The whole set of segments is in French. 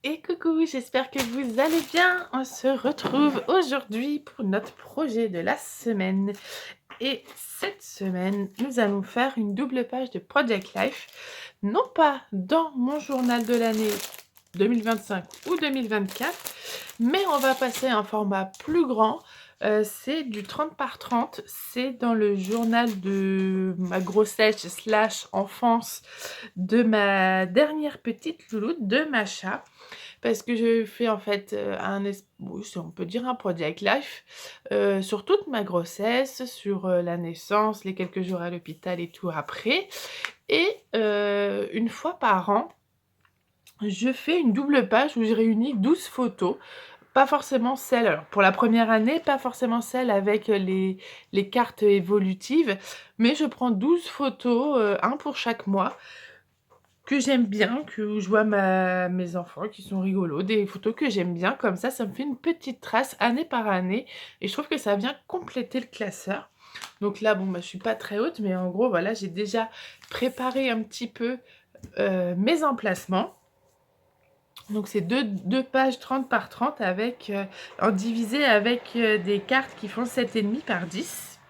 Et coucou, j'espère que vous allez bien. On se retrouve aujourd'hui pour notre projet de la semaine. Et cette semaine, nous allons faire une double page de Project Life. Non pas dans mon journal de l'année 2025 ou 2024, mais on va passer à un format plus grand. C'est du 30 par 30. C'est dans le journal de ma grossesse slash enfance de ma dernière petite louloute, de Macha. Parce que je fais en fait, oui, on peut dire un project life, sur toute ma grossesse, sur, la naissance, les quelques jours à l'hôpital et tout après. Et 1 fois par an, je fais une double page où je réunis 12 photos. Pas forcément celles, alors pour la première année, pas forcément celles avec les cartes évolutives, mais je prends 12 photos, 1 pour chaque mois, que j'aime bien, que je vois mes enfants qui sont rigolos, des photos que j'aime bien, comme ça me fait une petite trace année par année et je trouve que ça vient compléter le classeur. Donc là, bon, bah, je suis pas très haute, mais en gros, voilà, j'ai déjà préparé un petit peu mes emplacements. Donc c'est deux pages 30 par 30 avec, en divisé avec des cartes qui font 7,5 par 10.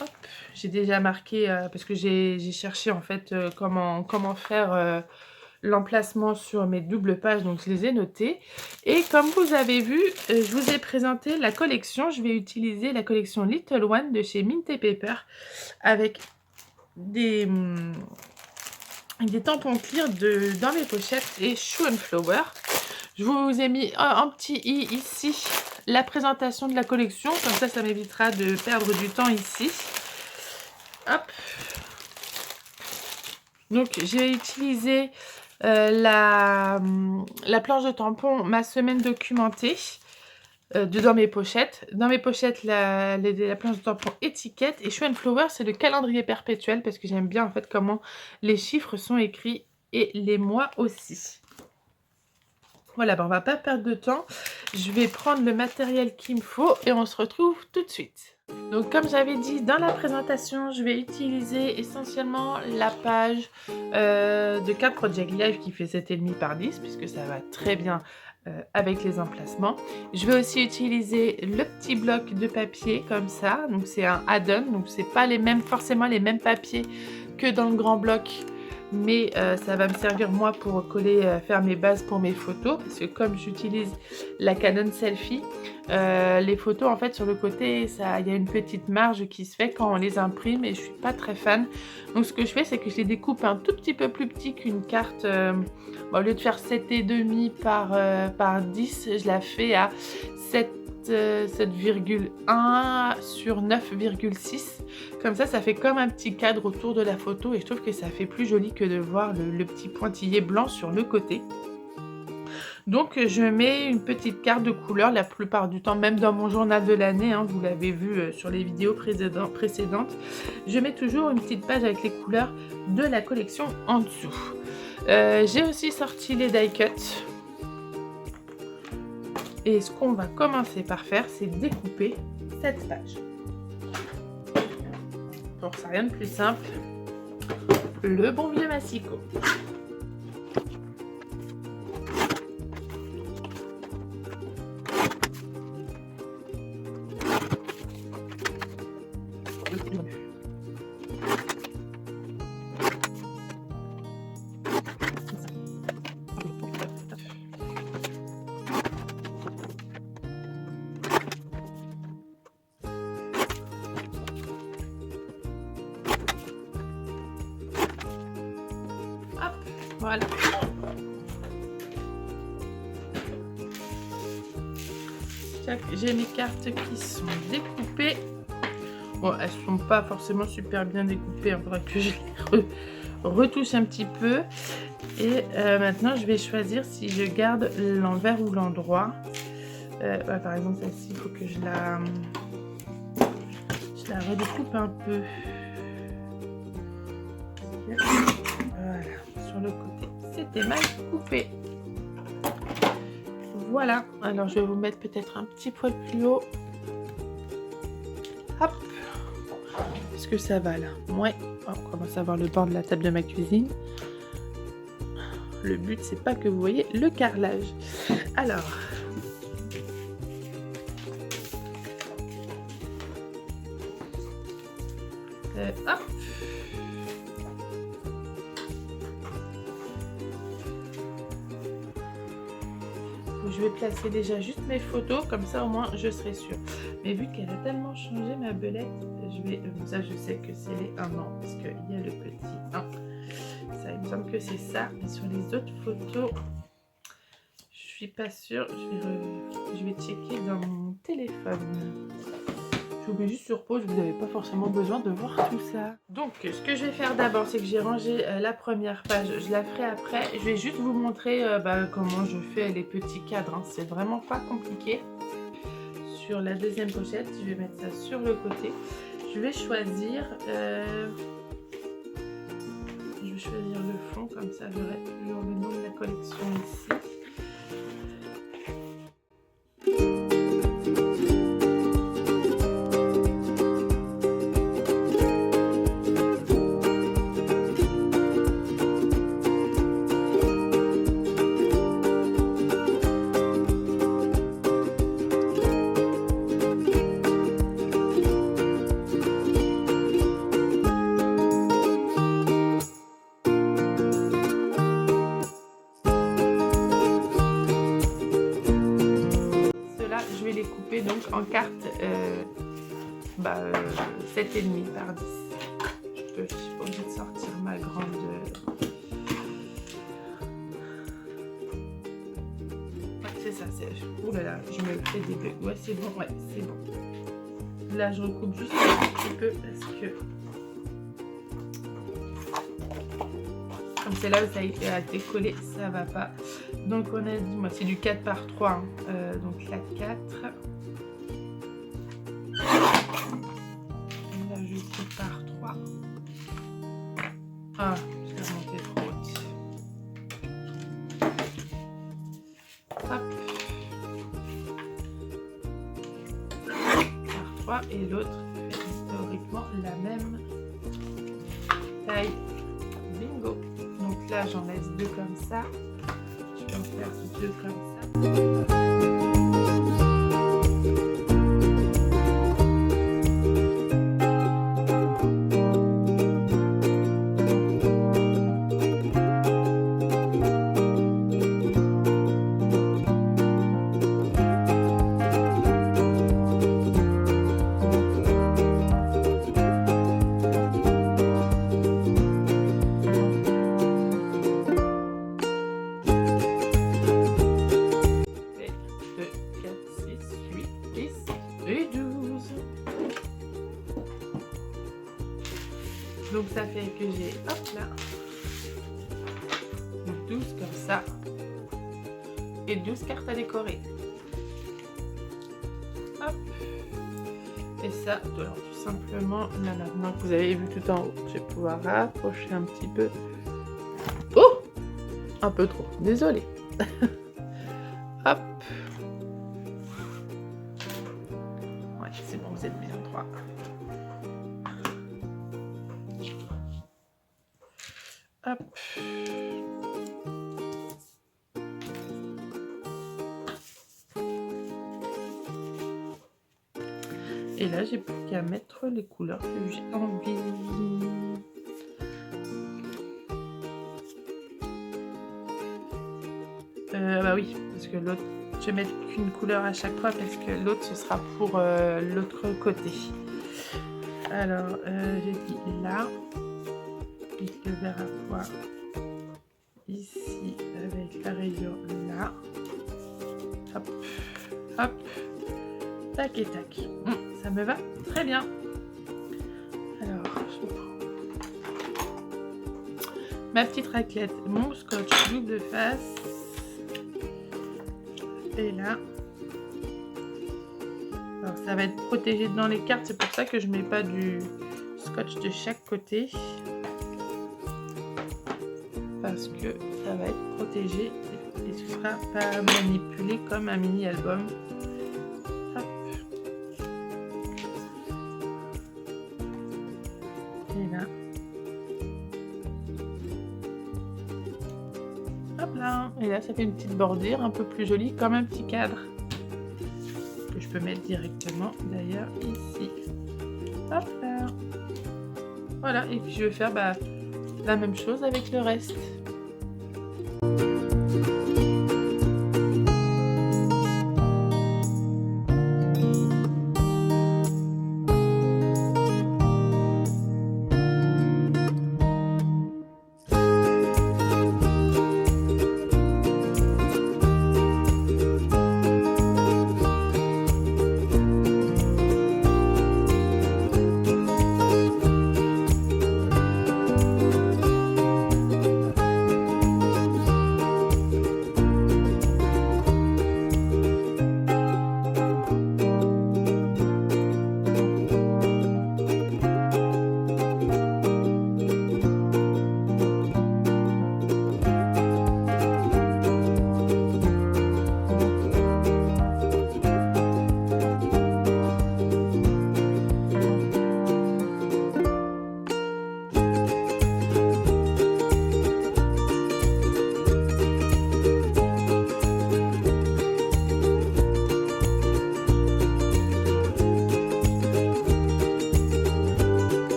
Hop, j'ai déjà marqué, parce que j'ai cherché en fait comment faire l'emplacement sur mes doubles pages, donc je les ai notés. Et comme vous avez vu, je vous ai présenté la collection. Je vais utiliser la collection Little One de chez Mint et Paper avec des tampons clear dans mes pochettes et Shoe and Flower. Je vous ai mis un petit i ici, la présentation de la collection, comme ça m'évitera de perdre du temps ici. Hop. Donc j'ai utilisé la planche de tampons, ma semaine documentée, dans mes pochettes. Dans mes pochettes, la planche de tampons étiquette, et Shoe and Flower, c'est le calendrier perpétuel parce que j'aime bien en fait comment les chiffres sont écrits et les mois aussi. Voilà, ben on va pas perdre de temps. Je vais prendre le matériel qu'il me faut et on se retrouve tout de suite. Donc comme j'avais dit dans la présentation, je vais utiliser essentiellement la page de 4 Project Life qui fait 7,5 par 10 puisque ça va très bien avec les emplacements. Je vais aussi utiliser le petit bloc de papier comme ça. Donc c'est un add-on, donc c'est pas forcément les mêmes papiers que dans le grand bloc. Mais ça va me servir moi pour coller, faire mes bases pour mes photos, parce que comme j'utilise la Canon Selfie, les photos en fait sur le côté, il y a une petite marge qui se fait quand on les imprime et je suis pas très fan. Donc ce que je fais, c'est que je les découpe un tout petit peu plus petit qu'une carte. Au lieu de faire 7,5 par 10, je la fais à 7,1 sur 9,6. Comme ça fait comme un petit cadre autour de la photo et je trouve que ça fait plus joli que de voir le petit pointillé blanc sur le côté. Donc je mets une petite carte de couleur la plupart du temps, même dans mon journal de l'année, hein, vous l'avez vu sur les vidéos précédentes. Je mets toujours une petite page avec les couleurs de la collection en dessous. J'ai aussi sorti les die cuts. Et ce qu'on va commencer par faire, c'est découper cette page. Donc c'est rien de plus simple. Le bon vieux massicot. Voilà. J'ai mes cartes qui sont découpées. Bon, elles sont pas forcément super bien découpées. Il faudra que je les retouche un petit peu. Et maintenant, je vais choisir si je garde l'envers ou l'endroit. Par exemple, celle-ci, il faut que je la redécoupe un peu. Voilà, sur le côté, c'était mal coupé. Voilà, alors je vais vous mettre peut-être un petit poil plus haut. Hop. Est-ce que ça va là? Ouais, on commence à voir le bord de la table de ma cuisine. Le but, c'est pas que vous voyez le carrelage. Alors, hop. Je vais placer déjà juste mes photos, comme ça au moins je serai sûre. Mais vu qu'elle a tellement changé ma belette, je vais, ça je sais que c'est les 1 an, parce qu'il y a le petit 1. Ça, il me semble que c'est ça. Mais sur les autres photos, je suis pas sûre. Je vais checker dans mon téléphone. Je vous mets juste sur pause, vous n'avez pas forcément besoin de voir tout ça. Donc ce que je vais faire d'abord, c'est que j'ai rangé la première page, je la ferai après. Je vais juste vous montrer comment je fais les petits cadres, hein. C'est vraiment pas compliqué. Sur la deuxième pochette, je vais mettre ça sur le côté. Je vais choisir le fond, comme ça j'aurai toujours le nom de la collection ici. Je vais les couper donc en cartes 7,5 par 10. Je suis pas obligée de sortir ma grande. Ouais, c'est ça. Oh là là, je me fais des bugs. Ouais, c'est bon. Ouais, c'est bon. Là, je recoupe juste un petit peu parce que. Comme c'est là où ça a été à décoller, ça va pas. Donc on a dit, moi c'est du 4 par 3, hein. Donc la 4. Et là je coupe par 3. Ah, j'ai remonté trop haute. Hop. Par 3 et l'autre fait historiquement la même taille. Bingo. Donc là j'en laisse 2 comme ça. Je vais en faire 2 comme ça. Donc ça fait que j'ai, hop là, 12 comme ça, et 12 cartes à décorer. Hop. Et ça, alors, tout simplement, là maintenant que vous avez vu tout en haut, je vais pouvoir rapprocher un petit peu. Oh, un peu trop, désolée. Hop. Ouais, c'est bon, vous êtes bien droit. Hop. Et là, j'ai plus qu'à mettre les couleurs que j'ai envie. Bah oui, parce que l'autre, je vais mettre qu'une couleur à chaque fois parce que l'autre, ce sera pour l'autre côté. Alors, j'ai dit là. Le vert à pois ici avec la rayure là, hop hop, tac et tac. Ça me va très bien. Alors je prends ma petite raclette, mon scotch double face et là, alors ça va être protégé dans les cartes, c'est pour ça que je mets pas du scotch de chaque côté. Parce que ça va être protégé et ce sera pas manipulé comme un mini album. Hop. Et là. Hop là. Et là, ça fait une petite bordure un peu plus jolie, comme un petit cadre. Que je peux mettre directement, d'ailleurs, ici. Hop là. Voilà, et puis je vais faire la même chose avec le reste.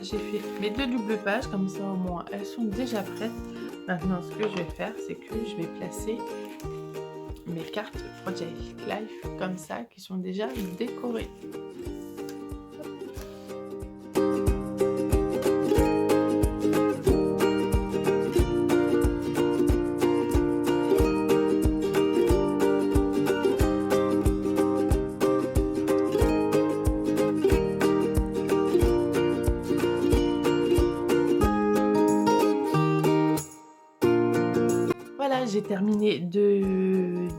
J'ai fait mes 2 doubles pages, comme ça au moins elles sont déjà prêtes. Maintenant ce que je vais faire, c'est que je vais placer mes cartes Project Life comme ça, qui sont déjà décorées. Voilà, j'ai terminé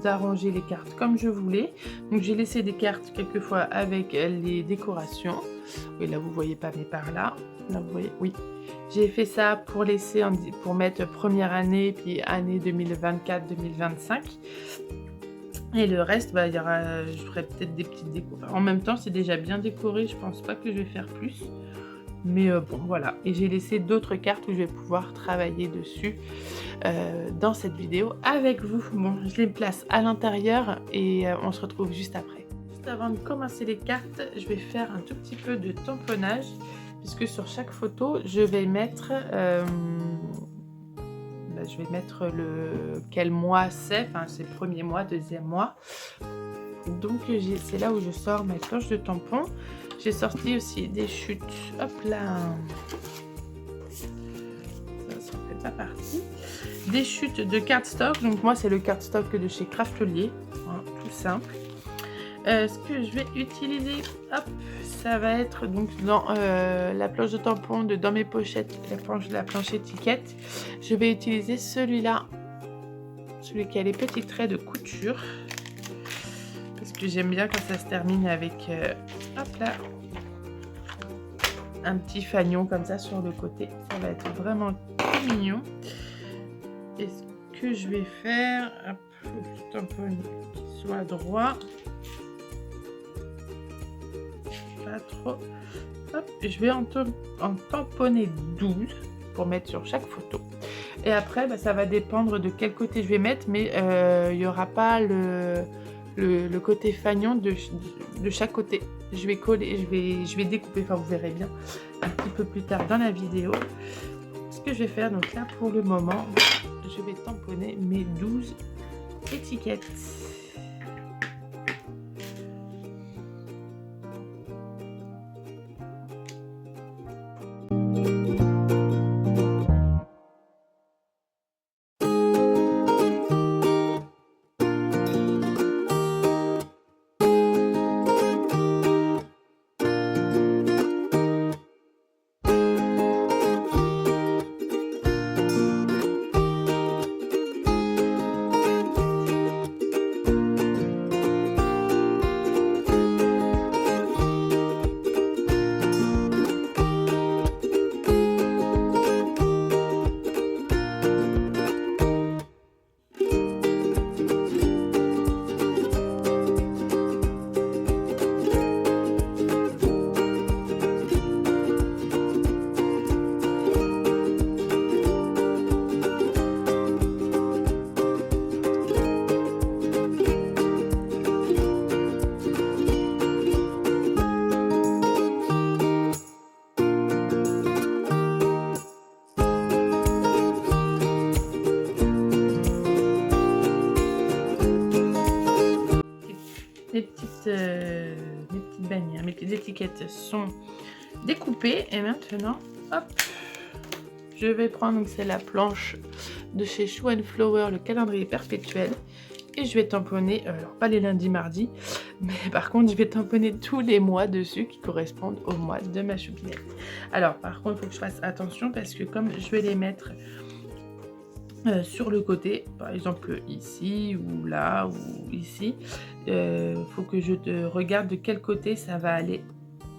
d'arranger les cartes comme je voulais. Donc j'ai laissé des cartes quelquefois avec les décorations. Oui, là vous voyez pas, mais par là. Là vous voyez, oui. J'ai fait ça pour laisser pour mettre première année puis année 2024-2025. Et le reste, il y aura, je ferai peut-être des petites décos. En même temps, c'est déjà bien décoré. Je pense pas que je vais faire plus. Mais bon, voilà. Et j'ai laissé d'autres cartes où je vais pouvoir travailler dessus dans cette vidéo avec vous. Bon, je les place à l'intérieur et on se retrouve juste après. Juste avant de commencer les cartes, je vais faire un tout petit peu de tamponnage puisque sur chaque photo, je vais mettre quel mois c'est. Enfin, c'est le premier mois, deuxième mois. Donc c'est là où je sors ma cloche de tampon. J'ai sorti aussi des chutes. Hop là. Ça en fait pas partie. Des chutes de cardstock. Donc moi c'est le cardstock de chez Craftelier. Voilà, tout simple. Ce que je vais utiliser, hop, ça va être donc dans la planche de tampon dans mes pochettes, la planche étiquette. Je vais utiliser celui-là, celui qui a les petits traits de couture. Parce que j'aime bien quand ça se termine avec hop là, un petit fanion comme ça sur le côté. Ça va être vraiment très mignon. Et ce que je vais faire, hop, faut que je tamponne qu'il soit droit. Pas trop. Hop, je vais en tamponner 12 pour mettre sur chaque photo. Et après, ça va dépendre de quel côté je vais mettre, mais il n'y aura pas le côté fanion de chaque côté. Je vais coller, je vais découper, enfin vous verrez bien un petit peu plus tard dans la vidéo ce que je vais faire. Donc là pour le moment je vais tamponner mes 12 étiquettes. petites bannières, mes petites étiquettes sont découpées. Et maintenant, hop, je vais prendre, donc c'est la planche de chez Shoe & Flower, le calendrier perpétuel. Et je vais tamponner, alors pas les lundis, mardis, mais par contre je vais tamponner tous les mois dessus qui correspondent au mois de ma choupinette. Alors par contre il faut que je fasse attention parce que comme je vais les mettre sur le côté, par exemple ici ou là ou ici, faut que je regarde de quel côté ça va aller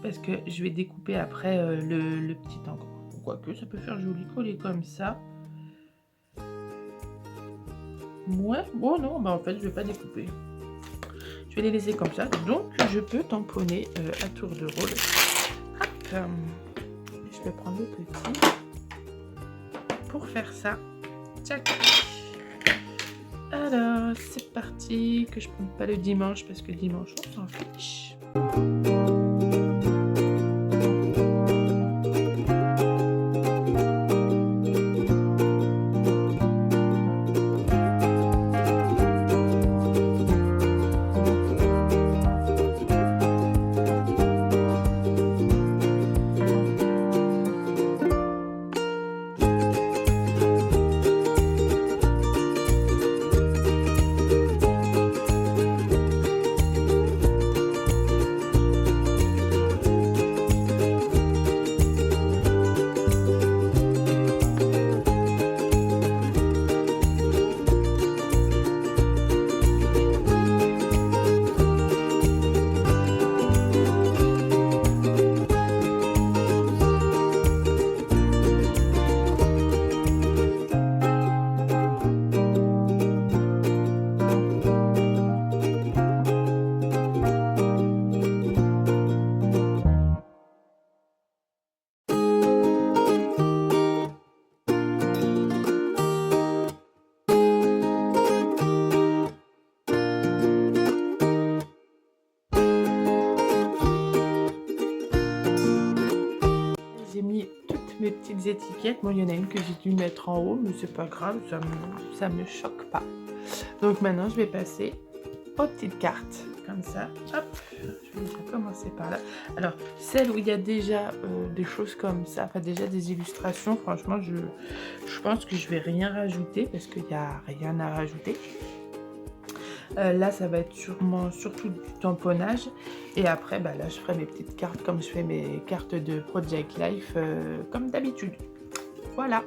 parce que je vais découper après le petit encre. Quoique ça peut faire joli coller comme ça. Ouais, bon non, bah en fait je vais pas découper. Je vais les laisser comme ça, donc je peux tamponner à tour de rôle. Hop, je vais prendre le petit pour faire ça. Tchac. Alors c'est parti, que je prenne pas le dimanche parce que le dimanche on s'en fiche. J'ai mis toutes mes petites étiquettes. Moi, il y en a une que j'ai dû mettre en haut, mais c'est pas grave, ça me choque pas. Donc maintenant, je vais passer aux petites cartes, comme ça. Hop, je vais déjà commencer par là. Alors, celle où il y a déjà des choses comme ça, enfin déjà des illustrations, franchement, je pense que je vais rien rajouter parce qu'il n'y a rien à rajouter. Là, ça va être surtout du tamponnage. Et après, bah, là, je ferai mes petites cartes comme je fais mes cartes de Project Life, comme d'habitude. Voilà.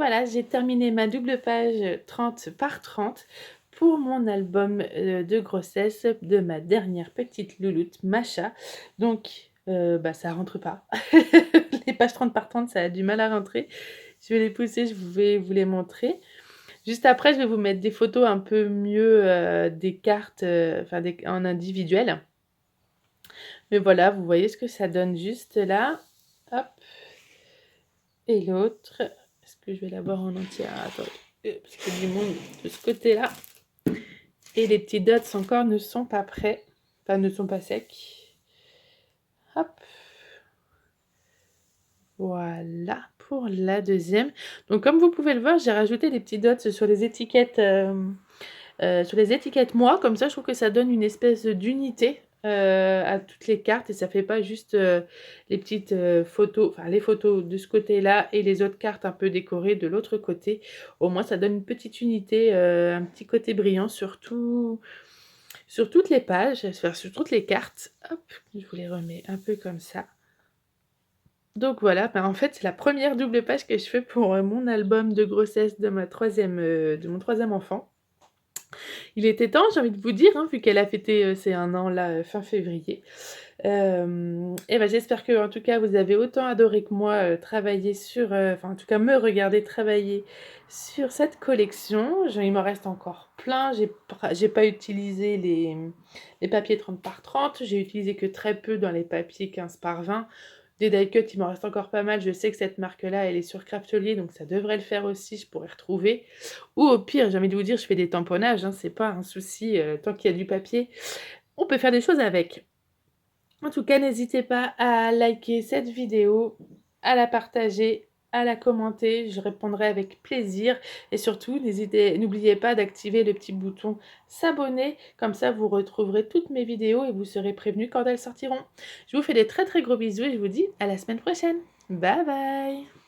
voilà, j'ai terminé ma double page 30 par 30 pour mon album de grossesse de ma dernière petite louloute, Macha. Donc, bah, ça rentre pas. Les pages 30 par 30, ça a du mal à rentrer. Je vais les pousser, je vais vous les montrer. Juste après, je vais vous mettre des photos un peu mieux des cartes, enfin en individuel. Mais voilà, vous voyez ce que ça donne juste là. Hop. Et l'autre, est-ce que je vais l'avoir en entier? Ah, attendez, parce qu'il y a du monde de ce côté-là. Et les petits dots encore ne sont pas prêts, enfin ne sont pas secs. Hop. Voilà pour la deuxième. Donc comme vous pouvez le voir, j'ai rajouté des petits dots sur les étiquettes moi, comme ça je trouve que ça donne une espèce d'unité à toutes les cartes et ça fait pas juste les petites photos, enfin les photos de ce côté-là et les autres cartes un peu décorées de l'autre côté. Au moins ça donne une petite unité, un petit côté brillant sur toutes les pages, enfin, sur toutes les cartes. Hop, je vous les remets un peu comme ça. Donc voilà, en fait c'est la première double page que je fais pour mon album de grossesse de mon troisième enfant. Il était temps, j'ai envie de vous dire, hein, vu qu'elle a fêté ses 1 an là, fin février. Et ben j'espère que en tout cas vous avez autant adoré que moi travailler sur, enfin en tout cas me regarder travailler sur cette collection. Il m'en reste encore plein. J'ai pas utilisé les papiers 30 par 30. J'ai utilisé que très peu dans les papiers 15 par 20. Des die cut, il m'en reste encore pas mal. Je sais que cette marque-là, elle est sur Craftelier, donc ça devrait le faire aussi. Je pourrais retrouver. Ou au pire, j'ai envie de vous dire, je fais des tamponnages. Hein, c'est pas un souci. Tant qu'il y a du papier, on peut faire des choses avec. En tout cas, n'hésitez pas à liker cette vidéo, à la partager, à la commenter. Je répondrai avec plaisir. Et surtout, n'oubliez pas d'activer le petit bouton s'abonner. Comme ça, vous retrouverez toutes mes vidéos et vous serez prévenus quand elles sortiront. Je vous fais des très très gros bisous et je vous dis à la semaine prochaine. Bye bye!